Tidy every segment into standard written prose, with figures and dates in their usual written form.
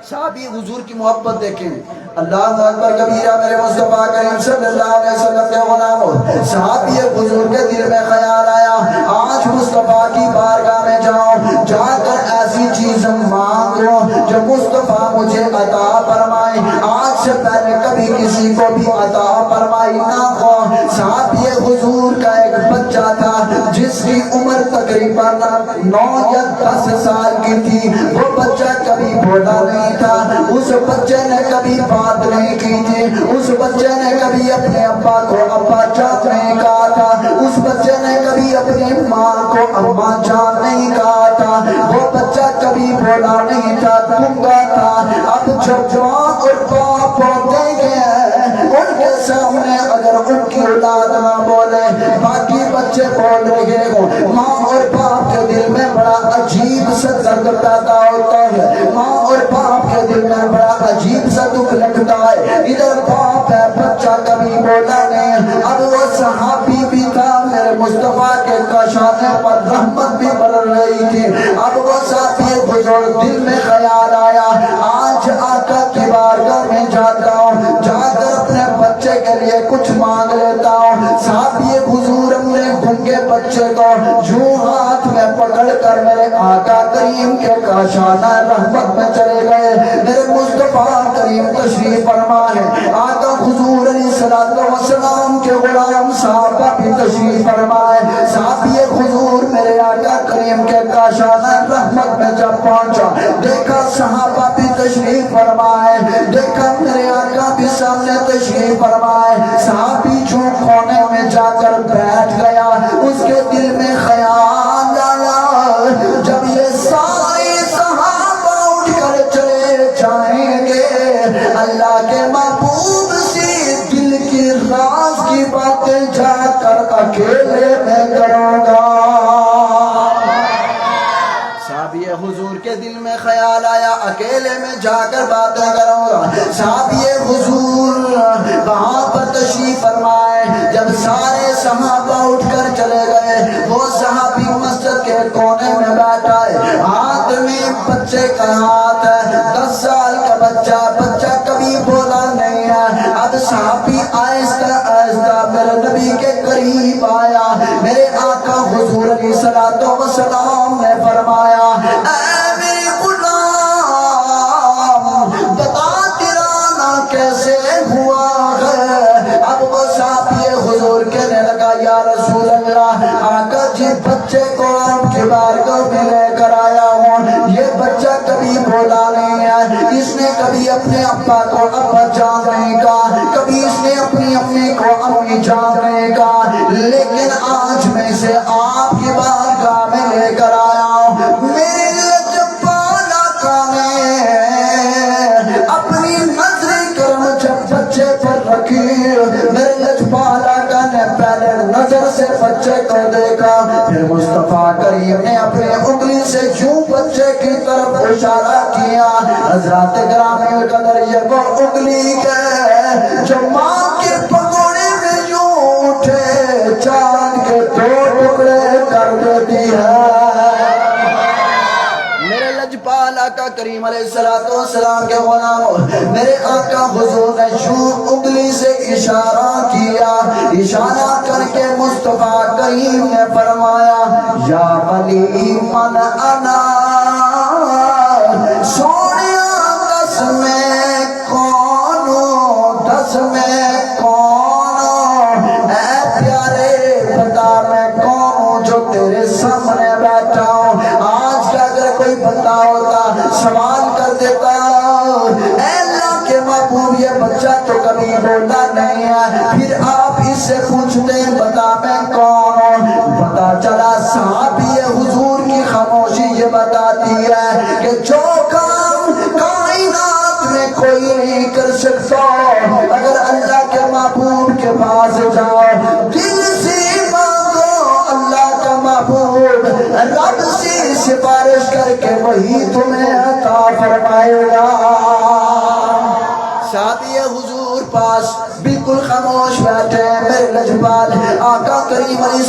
صحابی حضور کی محبت دیکھیں. اللہ اکبر کبیرہ. میرے مصطفیٰ کریم صلی اللہ علیہ وسلم کے غلاموں، صحابی حضور کے دل میں خیال آیا آج مصطفیٰ کی بارگاہ میں جاؤں، جا کر ایسی چیز مانگو جو مصطفیٰ مجھے عطا فرمائے، آج سے پہلے کبھی کسی کو بھی عطا فرمائی نہ ہو. صحابی حضور کا ایک بچہ تھا جس کی عمر تقریباً 9 یا 10 سال کی تھی. وہ بچہ کبھی بولا نہیں تھا، اس بچے نے کبھی بات نہیں کی تھی، اس بچے نے کبھی اپنے ابا کو ابا جان نہیں کہا تھا، اس بچے نے کبھی اپنی ماں کو اماں جان نہیں کہا تھا. وہ بچہ کبھی بولا نہیں تھا، گونگا تھا. اب جب جوان اور باپ ہوتے گئے ان کے سامنے اگر ان کی اولاد نہ بولے، باقی بچے بول رہے ہو، ماں اور باپ کے دل میں بڑا عجیب سا درد پیدا ہوتا ہے، ماں اور باپ کے دل میں بڑا عجیب سا دکھ لگتا ہے. ادھر باپ ہے، بچہ کبھی بولا نہیں. اب وہ صحابی بھی تھا، میرے مصطفیٰ کے کاشانے پر رحمت بھی بڑھ رہی تھی. اب وہ صحابی بزرگ دل میں خیال آیا آج آقا کی بارگاہ میں جاتا ہوں، جا کر اپنے بچے کے لیے کچھ مانگ لیتا ہوں. صحابی حضور اپنے گنگے بچے کو یوں ہاتھ میں پکڑ کر میرے آقا کریم کے کاشانہ رحمت میں چلے گئے. میرے مصطفیٰ کریم تشریف فرما ہے. آقا حضور علیہ السلام کے غلام صحابہ بھی تشریف فرمائے. صحابی حضور میرے آقا کریم کے کاشانہ رحمت میں جب پہنچا، دیکھا صحابہ بھی تشریف فرمائے، دیکھا میرے آقا بھی سامنے تشریف فرمائے. صحابی جو کونے میں جا کر بیٹھ گیا، اس کے دل میں خیال آیا جب یہ سارے صحابہ اٹھ کر چلے جائیں گے، اللہ کے محبوب سے دل کی راز کی باتیں جا کر اکیلے میں کروں گا. صحابی حضور کے دل میں خیال آیا اکیلے میں جا کر باتیں کروں گا. صحابی حضور وہاں پر تشریف فرمائے. جب سارے صحابہ اٹھ کر چلے گئے، وہ صحابی مسجد کے کونے میں بیٹھا ہے، ہاتھ میں بچے کا ہاتھ ہے، 10 سال کا بچہ. بچہ کبھی بولا نہیں ہے. اب صحابی آہستہ آہستہ میرے نبی کے قریب آیا. میرے آقا حضور علیہ السلام نے فرمایا اے میرے غلام، بتا تیرا نا کیسے ہوا ہے. اب وہ صحابی حضور کہنے لگا یا رسول اللہ، آقا جی بچے کو آپ کی بارگاہ میں لے کر آیا ہوں، یہ بچہ کبھی بولا نہیں ہے، اس نے کبھی اپنے ابا کو ابا جان نہیں کہا، کبھی اس نے اپنی امی کو امی جان نہیں کہا، لیکن آج میں اسے آپ کی بارگاہ میں لے کر آیا ہوں. میرے لجپال آقا نے اپنی نظر کرم جب بچے پر رکھی، میرے لجپال آقا نے پہلے نظر سے بچے کو دیکھا، پھر مصطفیٰ کریم نے اپنے انگلی سے یوں بچے کی طرف اشارہ کیا. حضرات گرامی قدر یہ وہ انگلی ہے جو ماں کے پکوڑے میں یوں اٹھے چاند کے 2 ٹکڑے کر دیتی ہے. میرے لجپال آقا کریم علیہ السلام کے غلاموں، میرے آقا حضور نے یوں انگلی سے اشارہ کیا. اشارہ کر کے مصطفیٰ کریم نے فرمایا یا ولی من انا، سونیا دس میں کون، دس میں کون، اے پیارے بتا میں کون جو تیرے سامنے بیٹھا ہوں. آج کا اگر کوئی بندہ ہوتا سوال کر دیتا اے اللہ کے محبوب یہ بچہ تو کبھی بولتا نہیں ہے، پھر آپ اس سے پوچھتے بتا میں کون ہوں. پتا چلا صحابی حضور کی خاموشی یہ بتاتی ہے کہ جو کام کائنات میں کوئی نہیں کر سکتا، اگر اللہ کے محبوب کے پاس جاؤ، دل سے مانگو، اللہ کا محبوب رب سے سفارش کر کے وہی تمہیں عطا فرمائے گا. صحابی حضور پاس بالکل خاموش بیٹھے. میرے لجپال آقا کریم علیہ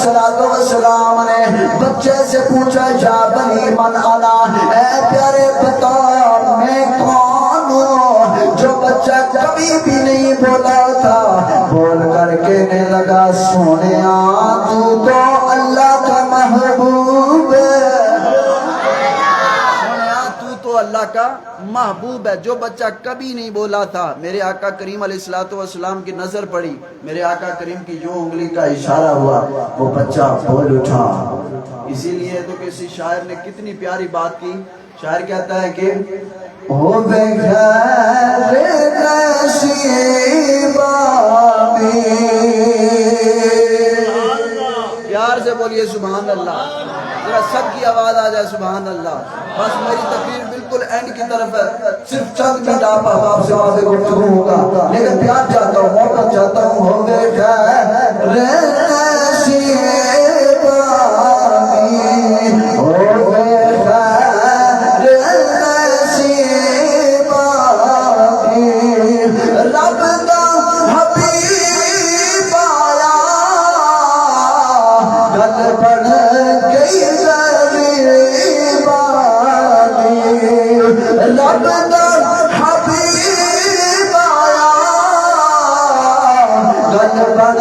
السلام نے بچے سے پوچھا یا بنی من انا، اے پیارے بتا میں کون بولا تھا بول کر کہنے لگا سونیا تو اللہ کا محبوب ہے، تو اللہ کا محبوب ہے۔ جو بچہ کبھی نہیں بولا تھا میرے آقا کریم علیہ السلام کی نظر پڑی، میرے آقا کریم کی جو انگلی کا اشارہ ہوا وہ بچہ بول اٹھا۔ اسی لیے تو کسی شاعر نے کتنی پیاری بات کی، شاعر کہتا ہے کہ او بغیر نصیبہ پیار سے بولیے سبحان اللہ، ذرا سب کی آواز آ جائے سبحان اللہ۔ بس میری تقریر بالکل اینڈ کی طرف ہے، صرف چند منٹ آپ احباب سے وہاں سے گفتگو ہوگا، لیکن پیار چاہتا ہوں، محبت چاہتا ہوں، ہو گئے خیر نصیبہ ہو گئے خیر نصیبہ رب دا حبیب آیا گل بن گئی رب دا حبیب آیا گل بن